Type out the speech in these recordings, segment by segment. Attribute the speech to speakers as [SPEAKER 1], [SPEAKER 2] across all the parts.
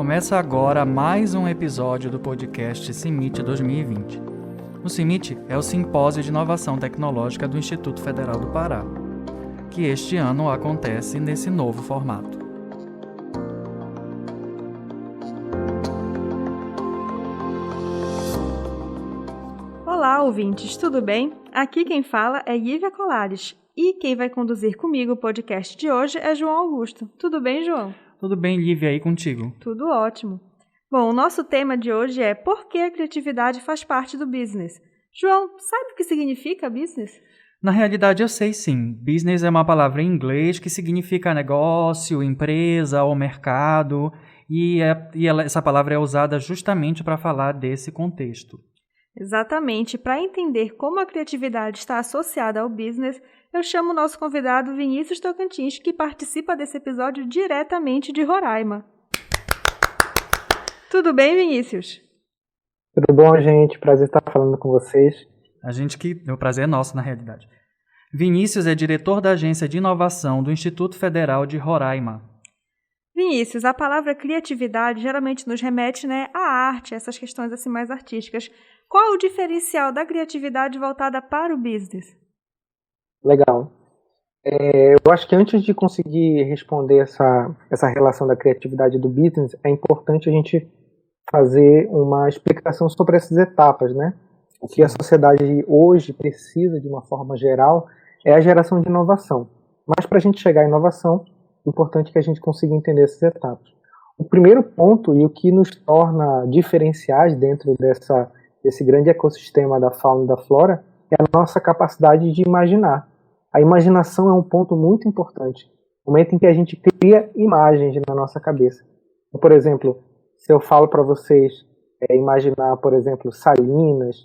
[SPEAKER 1] Começa agora mais um episódio do podcast CIMIT 2020. O CIMIT é o Simpósio de Inovação Tecnológica do Instituto Federal do Pará, que este ano acontece nesse novo formato.
[SPEAKER 2] Olá, ouvintes, tudo bem? Aqui quem fala é Lívia Colares e quem vai conduzir comigo o podcast de hoje é João Augusto. Tudo bem, João?
[SPEAKER 1] Tudo bem, Lívia, aí contigo?
[SPEAKER 2] Tudo ótimo. Bom, o nosso tema de hoje é por que a criatividade faz parte do business. João, sabe o que significa business?
[SPEAKER 1] Na realidade, eu sei sim. Business é uma palavra em inglês que significa negócio, empresa ou mercado, essa palavra é usada justamente para falar desse contexto.
[SPEAKER 2] Exatamente. Para entender como a criatividade está associada ao business, eu chamo o nosso convidado Vinícius Tocantins, que participa desse episódio diretamente de Roraima. Tudo bem, Vinícius?
[SPEAKER 3] Tudo bom, gente? Prazer estar falando com vocês.
[SPEAKER 1] O prazer é nosso, na realidade. Vinícius é diretor da Agência de Inovação do Instituto Federal de Roraima.
[SPEAKER 2] Vinícius, a palavra criatividade geralmente nos remete, à arte, essas questões assim mais artísticas. Qual o diferencial da criatividade voltada para o business?
[SPEAKER 3] Legal. Eu acho que antes de conseguir responder essa relação da criatividade do business, é importante a gente fazer uma explicação sobre essas etapas, né? O que a sociedade hoje precisa, de uma forma geral, é a geração de inovação. Mas para a gente chegar à inovação, é importante que a gente consiga entender essas etapas. O primeiro ponto, e o que nos torna diferenciais dentro desse grande ecossistema da fauna e da flora, é a nossa capacidade de imaginar. A imaginação é um ponto muito importante. O momento em que a gente cria imagens na nossa cabeça. Por exemplo, se eu falo para vocês imaginar, por exemplo, Salinas,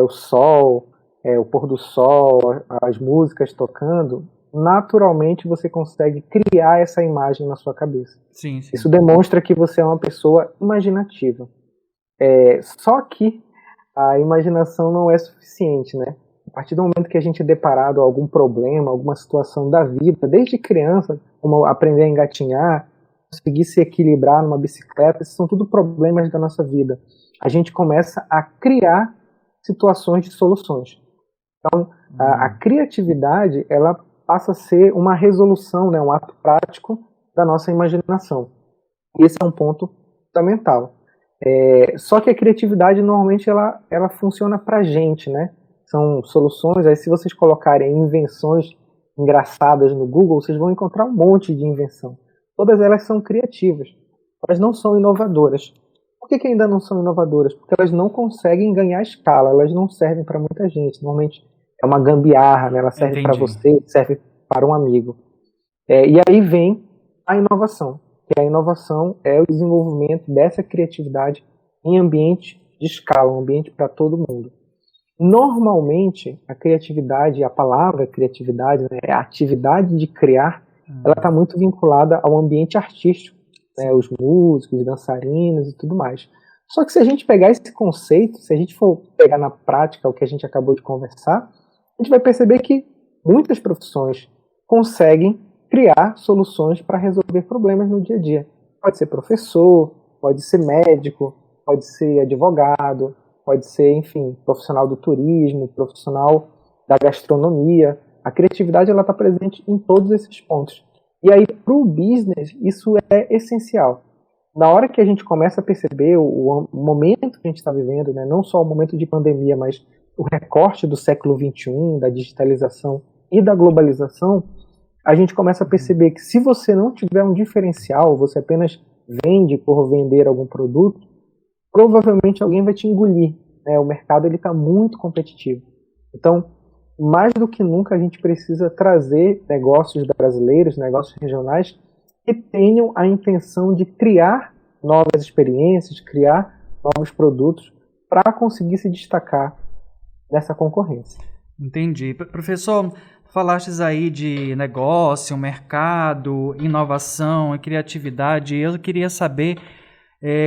[SPEAKER 3] o sol, o pôr do sol, as músicas tocando, naturalmente você consegue criar essa imagem na sua cabeça.
[SPEAKER 1] Sim.
[SPEAKER 3] Isso demonstra que você é uma pessoa imaginativa. Só que a imaginação não é suficiente, né? A partir do momento que a gente é deparado a algum problema, alguma situação da vida, desde criança, como aprender a engatinhar, conseguir se equilibrar numa bicicleta, esses são tudo problemas da nossa vida. A gente começa a criar situações de soluções. Então, a criatividade, ela passa a ser uma resolução, né, um ato prático da nossa imaginação. Esse é um ponto fundamental. Só que a criatividade, normalmente, ela funciona para a gente, né? São soluções, aí se vocês colocarem invenções engraçadas no Google, vocês vão encontrar um monte de invenção. Todas elas são criativas, elas não são inovadoras. Por que ainda não são inovadoras? Porque elas não conseguem ganhar escala, elas não servem para muita gente. Normalmente é uma gambiarra, né? Ela serve para você, serve para um amigo. E aí vem a inovação, que a inovação é o desenvolvimento dessa criatividade em ambiente de escala, um ambiente para todo mundo. Normalmente, a criatividade, a palavra criatividade, né, a atividade de criar, ela está muito vinculada ao ambiente artístico, né, os músicos, dançarinos e tudo mais. Só que se a gente pegar esse conceito, se a gente for pegar na prática o que a gente acabou de conversar, a gente vai perceber que muitas profissões conseguem criar soluções para resolver problemas no dia a dia. Pode ser professor, pode ser médico, pode ser advogado, pode ser, enfim, profissional do turismo, profissional da gastronomia. A criatividade está presente em todos esses pontos. E aí, para o business, isso é essencial. Na hora que a gente começa a perceber o momento que a gente está vivendo, né, não só o momento de pandemia, mas o recorte do século XXI, da digitalização e da globalização, a gente começa a perceber que se você não tiver um diferencial, você apenas vende por vender algum produto, provavelmente alguém vai te engolir. O mercado está muito competitivo. Então, mais do que nunca, a gente precisa trazer negócios brasileiros, negócios regionais, que tenham a intenção de criar novas experiências, criar novos produtos para conseguir se destacar nessa concorrência.
[SPEAKER 1] Entendi. Professor, falastes aí de negócio, mercado, inovação e criatividade. Eu queria saber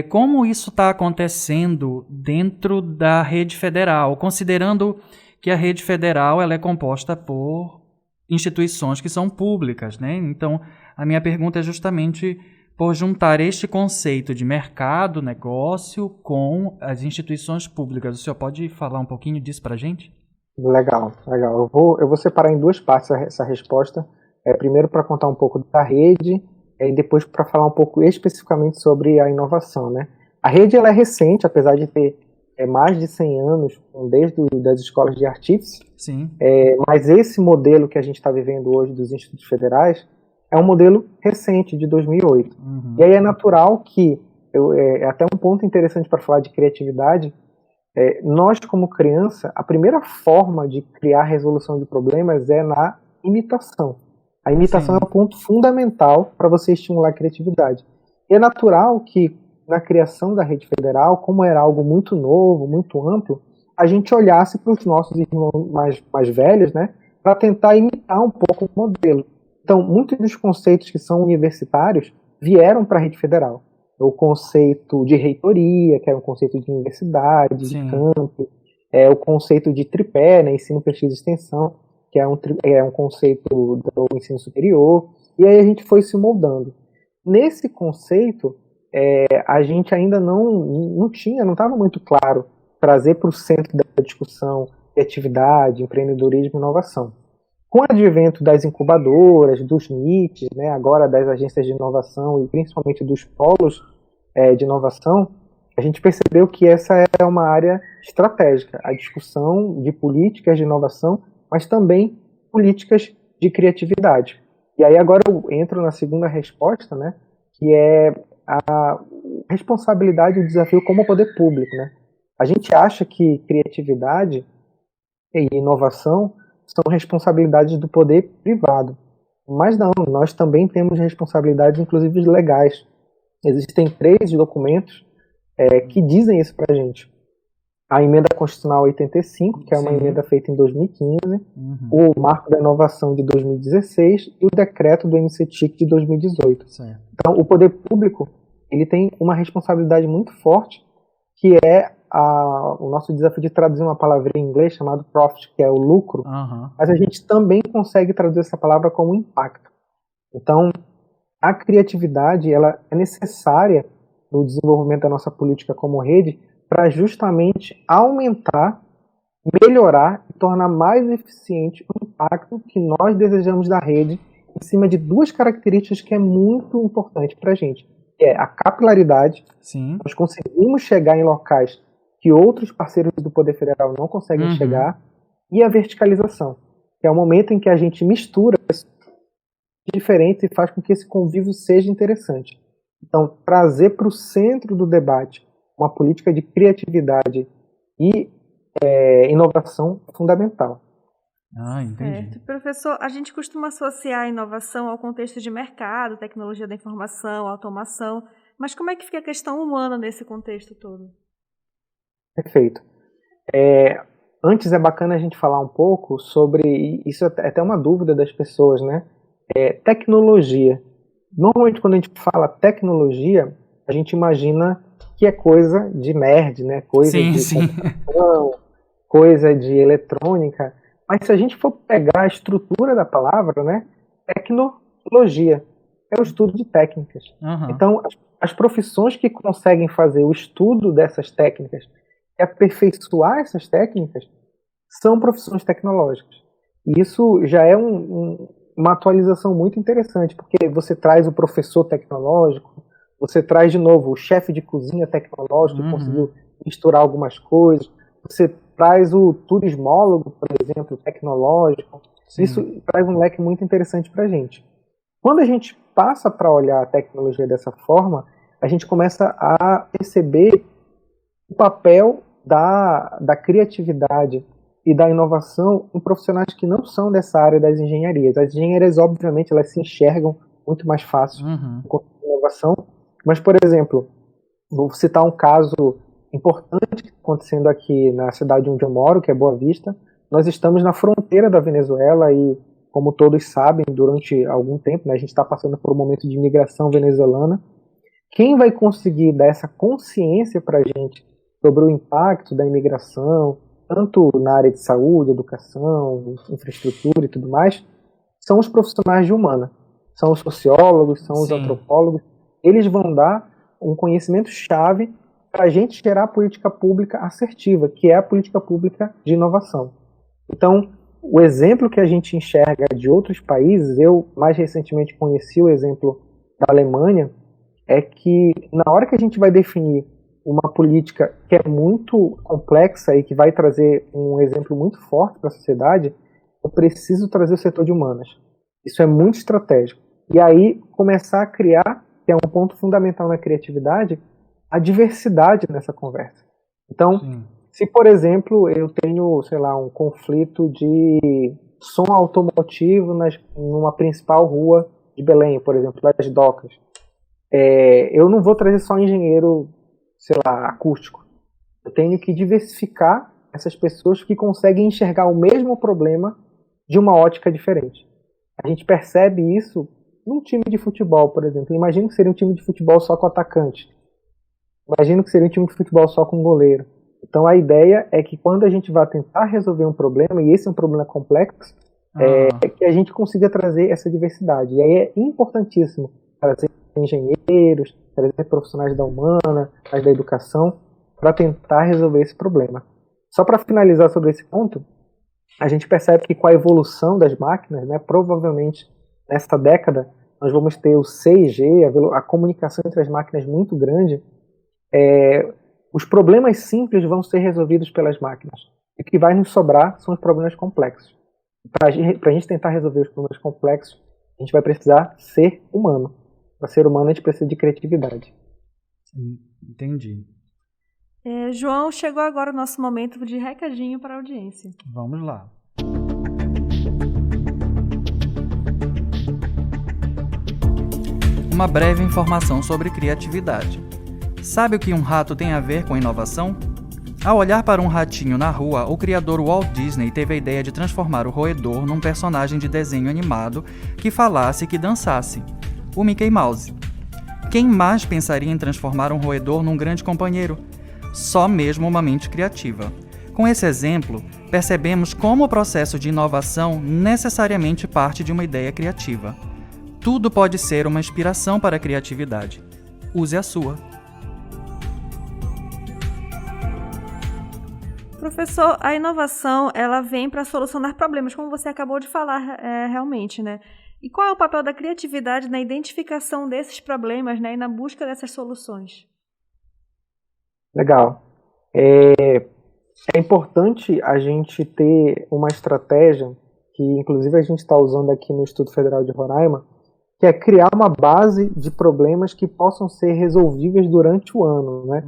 [SPEAKER 1] como isso está acontecendo dentro da rede federal, considerando que a rede federal ela é composta por instituições que são públicas, né? Então, a minha pergunta é justamente por juntar este conceito de mercado, negócio, com as instituições públicas. O senhor pode falar um pouquinho disso para a gente?
[SPEAKER 3] Legal, legal. Eu vou separar em duas partes essa resposta. Primeiro para contar um pouco da rede, e depois para falar um pouco especificamente sobre a inovação, né? A rede ela é recente, apesar de ter mais de 100 anos, desde das escolas de artífice.
[SPEAKER 1] Sim.
[SPEAKER 3] Mas esse modelo que a gente está vivendo hoje dos institutos federais é um modelo recente, de 2008.
[SPEAKER 1] Uhum.
[SPEAKER 3] E aí é natural que, é até um ponto interessante para falar de criatividade, nós como criança, a primeira forma de criar resolução de problemas é na imitação. A imitação
[SPEAKER 1] Sim.
[SPEAKER 3] é o ponto fundamental para você estimular a criatividade. E é natural que na criação da rede federal, como era algo muito novo, muito amplo, a gente olhasse para os nossos irmãos mais velhos, né, para tentar imitar um pouco o modelo. Então, muitos dos conceitos que são universitários vieram para a rede federal. O conceito de reitoria, que era um conceito de universidade,
[SPEAKER 1] Sim.
[SPEAKER 3] de campo, o conceito de tripé, né, ensino, pesquisa e extensão, que é um conceito do ensino superior, e aí a gente foi se moldando. Nesse conceito, a gente ainda não estava muito claro trazer para o centro da discussão criatividade, empreendedorismo e inovação. Com o advento das incubadoras, dos NITs, né, agora das agências de inovação e principalmente dos polos de inovação, a gente percebeu que essa é uma área estratégica, a discussão de políticas de inovação, mas também políticas de criatividade. E aí agora eu entro na segunda resposta, né, que é a responsabilidade e o desafio como poder público, né? A gente acha que criatividade e inovação são responsabilidades do poder privado, mas não, nós também temos responsabilidades, inclusive legais. Existem 3 documentos que dizem isso para a gente. A Emenda Constitucional 85, que é uma
[SPEAKER 1] Sim.
[SPEAKER 3] emenda feita em 2015,
[SPEAKER 1] Uhum.
[SPEAKER 3] o Marco da Inovação de 2016 e o Decreto do MCTIC de 2018.
[SPEAKER 1] Certo.
[SPEAKER 3] Então, o poder público ele tem uma responsabilidade muito forte, que é o nosso desafio de traduzir uma palavra em inglês chamado profit, que é o lucro,
[SPEAKER 1] Uhum.
[SPEAKER 3] mas a gente também consegue traduzir essa palavra como impacto. Então, a criatividade ela é necessária no desenvolvimento da nossa política como rede para justamente aumentar, melhorar e tornar mais eficiente o impacto que nós desejamos da rede em cima de 2 características que é muito importante para a gente, que é a capilaridade.
[SPEAKER 1] Sim.
[SPEAKER 3] Nós conseguimos chegar em locais que outros parceiros do Poder Federal não conseguem
[SPEAKER 1] Uhum.
[SPEAKER 3] chegar, e a verticalização, que é o momento em que a gente mistura diferentes e faz com que esse convívio seja interessante. Então, trazer para o centro do debate uma política de criatividade e inovação é fundamental.
[SPEAKER 1] Ah, entendi.
[SPEAKER 2] Professor, a gente costuma associar a inovação ao contexto de mercado, tecnologia da informação, automação, mas como é que fica a questão humana nesse contexto todo?
[SPEAKER 3] Perfeito. Antes é bacana a gente falar um pouco sobre, isso é até uma dúvida das pessoas, né? Tecnologia. Normalmente quando a gente fala tecnologia, a gente imagina que é coisa de nerd, né? Coisa
[SPEAKER 1] Sim,
[SPEAKER 3] de
[SPEAKER 1] sim.
[SPEAKER 3] computação, coisa de eletrônica. Mas se a gente for pegar a estrutura da palavra, né? Tecnologia é o estudo de técnicas.
[SPEAKER 1] Uhum.
[SPEAKER 3] Então, as profissões que conseguem fazer o estudo dessas técnicas e aperfeiçoar essas técnicas são profissões tecnológicas. E isso já é uma atualização muito interessante, porque você traz o professor tecnológico, você traz de novo o chefe de cozinha tecnológico que conseguiu misturar algumas coisas, você traz o turismólogo, por exemplo, tecnológico. Sim. Isso traz um leque muito interessante para a gente. Quando a gente passa para olhar a tecnologia dessa forma, a gente começa a perceber o papel da criatividade e da inovação em profissionais que não são dessa área das engenharias. As engenharias, obviamente, elas se enxergam muito mais fácil com a inovação, mas, por exemplo, vou citar um caso importante acontecendo aqui na cidade onde eu moro, que é Boa Vista. Nós estamos na fronteira da Venezuela e, como todos sabem, durante algum tempo, né, a gente está passando por um momento de imigração venezuelana. Quem vai conseguir dar essa consciência para a gente sobre o impacto da imigração, tanto na área de saúde, educação, infraestrutura e tudo mais, são os profissionais de humana. São os sociólogos, são os antropólogos, eles vão dar um conhecimento-chave para a gente gerar a política pública assertiva, que é a política pública de inovação. Então, o exemplo que a gente enxerga de outros países, eu mais recentemente conheci o exemplo da Alemanha, é que na hora que a gente vai definir uma política que é muito complexa e que vai trazer um exemplo muito forte para a sociedade, eu preciso trazer o setor de humanas. Isso é muito estratégico. E aí começar a criar, que é um ponto fundamental na criatividade, a diversidade nessa conversa. Então, se, por exemplo, eu tenho, sei lá, um conflito de som automotivo numa principal rua de Belém, por exemplo, das Docas, eu não vou trazer só engenheiro, sei lá, acústico. Eu tenho que diversificar essas pessoas que conseguem enxergar o mesmo problema de uma ótica diferente. A gente percebe isso num time de futebol, por exemplo. Imagina que seria um time de futebol só com atacante. Imagina que seria um time de futebol só com goleiro. Então a ideia é que quando a gente vai tentar resolver um problema, e esse é um problema complexo, que a gente consiga trazer essa diversidade. E aí é importantíssimo trazer engenheiros, trazer profissionais da humana, da educação, para tentar resolver esse problema. Só para finalizar sobre esse ponto, a gente percebe que com a evolução das máquinas, né, provavelmente nessa década, nós vamos ter o 6G, a comunicação entre as máquinas muito grande. Os problemas simples vão ser resolvidos pelas máquinas. E o que vai nos sobrar são os problemas complexos. Para a gente tentar resolver os problemas complexos, a gente vai precisar ser humano. Para ser humano, a gente precisa de criatividade.
[SPEAKER 1] Entendi.
[SPEAKER 2] João, chegou agora o nosso momento de recadinho para a audiência.
[SPEAKER 1] Vamos lá. Uma breve informação sobre criatividade. Sabe o que um rato tem a ver com inovação? Ao olhar para um ratinho na rua, o criador Walt Disney teve a ideia de transformar o roedor num personagem de desenho animado que falasse e que dançasse, o Mickey Mouse. Quem mais pensaria em transformar um roedor num grande companheiro? Só mesmo uma mente criativa. Com esse exemplo, percebemos como o processo de inovação necessariamente parte de uma ideia criativa. Tudo pode ser uma inspiração para a criatividade. Use a sua.
[SPEAKER 2] Professor, a inovação ela vem para solucionar problemas, como você acabou de falar realmente, né? E qual é o papel da criatividade na identificação desses problemas, né, e na busca dessas soluções?
[SPEAKER 3] Legal. É importante a gente ter uma estratégia que, inclusive, a gente está usando aqui no Instituto Federal de Roraima, que é criar uma base de problemas que possam ser resolvíveis durante o ano, né?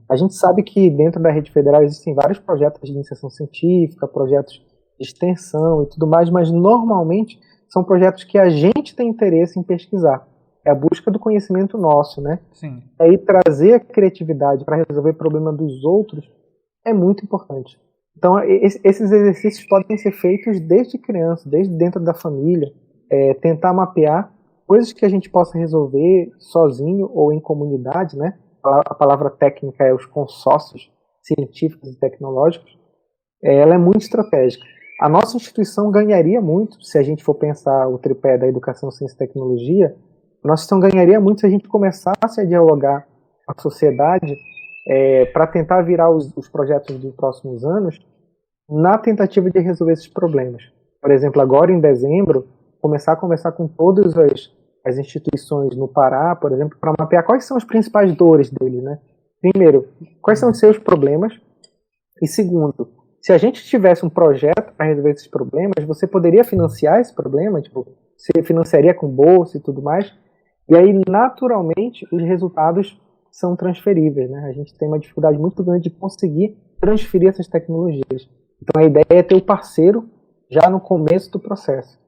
[SPEAKER 3] A gente sabe que dentro da rede federal existem vários projetos de iniciação científica, projetos de extensão e tudo mais, mas normalmente são projetos que a gente tem interesse em pesquisar. É a busca do conhecimento nosso, né?
[SPEAKER 1] Sim.
[SPEAKER 3] Aí trazer a criatividade para resolver o problema dos outros é muito importante. Então, esses exercícios podem ser feitos desde criança, desde dentro da família, tentar mapear coisas que a gente possa resolver sozinho ou em comunidade, né? A palavra técnica é os consórcios científicos e tecnológicos. Ela é muito estratégica. A nossa instituição ganharia muito, se a gente for pensar o tripé da educação, ciência e tecnologia, a nossa instituição ganharia muito se a gente começasse a dialogar com a sociedade para tentar virar os projetos dos próximos anos na tentativa de resolver esses problemas. Por exemplo, agora em dezembro, começar a conversar com todas as instituições no Pará, por exemplo, para mapear quais são as principais dores deles, né? Primeiro, quais são os seus problemas? E segundo, se a gente tivesse um projeto para resolver esses problemas, você poderia financiar esse problema? Tipo, você financiaria com bolsa e tudo mais? E aí, naturalmente, os resultados são transferíveis, né? A gente tem uma dificuldade muito grande de conseguir transferir essas tecnologias. Então, a ideia é ter o parceiro já no começo do processo.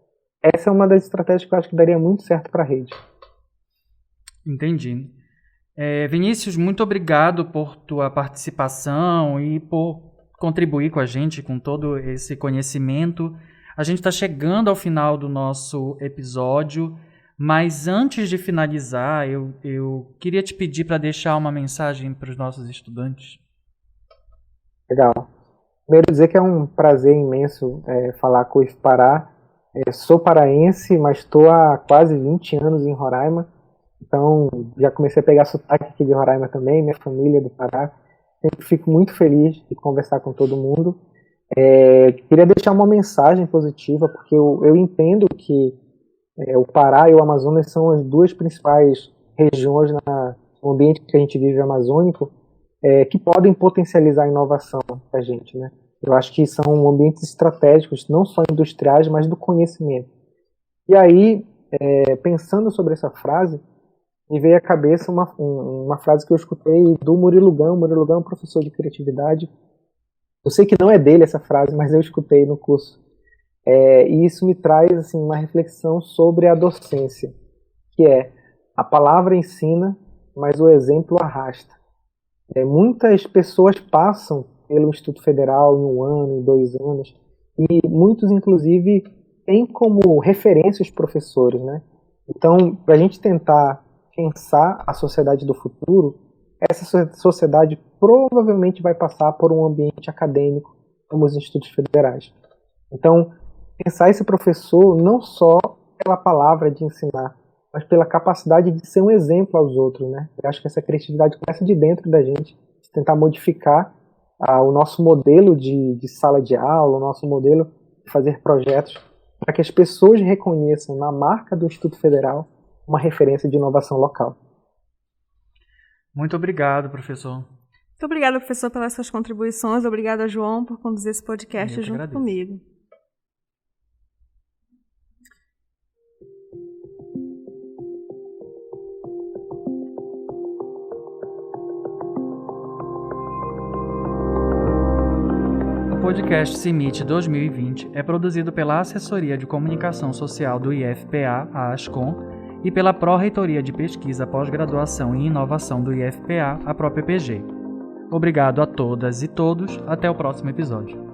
[SPEAKER 3] Essa é uma das estratégias que eu acho que daria muito certo para a rede.
[SPEAKER 1] Entendi. Vinícius, muito obrigado por tua participação e por contribuir com a gente com todo esse conhecimento. A gente está chegando ao final do nosso episódio, mas antes de finalizar, eu queria te pedir para deixar uma mensagem para os nossos estudantes.
[SPEAKER 3] Legal. Primeiro dizer que é um prazer imenso falar com o IFPará. Sou paraense, mas estou há quase 20 anos em Roraima Então, já comecei a pegar sotaque aqui de Roraima também, minha família do Pará. Sempre fico muito feliz de conversar com todo mundo. Queria deixar uma mensagem positiva, porque eu entendo que o Pará e o Amazonas são as duas principais regiões no ambiente que a gente vive amazônico, que podem potencializar a inovação para a gente, né? Eu acho que são ambientes estratégicos, não só industriais, mas do conhecimento. E aí, pensando sobre essa frase, me veio à cabeça uma frase que eu escutei do Murilo Gun. Murilo Gun é um professor de criatividade. Eu sei que não é dele essa frase, mas eu escutei no curso. E isso me traz assim, uma reflexão sobre a docência, que é: a palavra ensina, mas o exemplo arrasta. Muitas pessoas passam pelo Instituto Federal em 1 ano, em 2 anos, e muitos, inclusive, têm como referência os professores, né? Então, para a gente tentar pensar a sociedade do futuro, essa sociedade provavelmente vai passar por um ambiente acadêmico, como os institutos federais. Então, pensar esse professor não só pela palavra de ensinar, mas pela capacidade de ser um exemplo aos outros, né? Eu acho que essa criatividade começa de dentro da gente, de tentar modificar o nosso modelo de sala de aula, o nosso modelo de fazer projetos, para que as pessoas reconheçam na marca do Instituto Federal uma referência de inovação local.
[SPEAKER 1] Muito obrigado, professor.
[SPEAKER 2] Muito obrigada, professor, pelas suas contribuições. Obrigada, João, por conduzir esse podcast junto comigo. O podcast CIMIT 2020 é produzido pela Assessoria de Comunicação Social do IFPA, a ASCOM, e pela Pró-Reitoria de Pesquisa, Pós-Graduação e Inovação do IFPA, a ProPPG. Obrigado a todas e todos. Até o próximo episódio.